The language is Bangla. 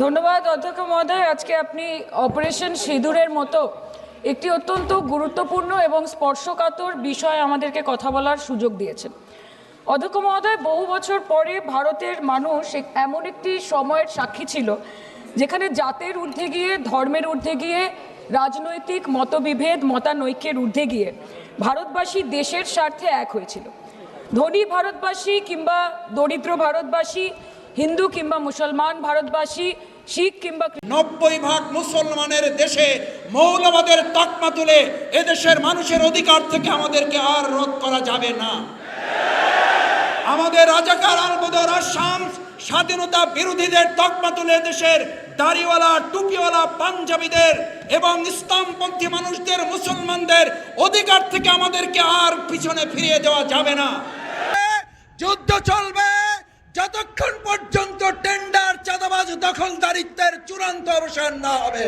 ধন্যবাদ অধ্যক্ষ মহোদয়। আজকে আপনি অপারেশন সিঁদুরের মতো একটি অত্যন্ত গুরুত্বপূর্ণ এবং স্পর্শকাতর বিষয় আমাদেরকে কথা বলার সুযোগ দিয়েছেন। অধ্যক্ষ মহোদয়, বহু বছর পরে ভারতের মানুষ এমন একটি সময়ের সাক্ষী ছিল যেখানে জাতের ঊর্ধ্বে গিয়ে, ধর্মের ঊর্ধ্বে গিয়ে, রাজনৈতিক মতবিভেদ, মতানৈক্যের ঊর্ধ্বে গিয়ে ভারতবাসী দেশের স্বার্থে এক হয়েছিল। ধনী ভারতবাসী কিংবা দরিদ্র ভারতবাসী, হিন্দু কিংবা মুসলমান ভারতবাসী, শিখ কিংবা 90% মুসলমানের দেশে মৌলবাদের তকমা তুলে এদেশের মানুষের অধিকার থেকে আমাদেরকে আর রোধ করা যাবে না। আমাদের রাজাকার আলবদর আসাম স্বাধীনতা বিরোধীদের তকমা তুলে দেশের দাড়িওয়ালা, টুপিওয়ালা, পাঞ্জাবিদের এবং ইসলামপন্থী মানুষদের, মুসলমানদের অধিকার থেকে আমাদেরকে আর পিছনে ফিরিয়ে দেওয়া যাবে না। যুদ্ধ চলবে যতক্ষণ পর্যন্ত টেন্ডার, চাঁদাবাজ, দখলদারিত্বের চূড়ান্ত অবসান না হবে।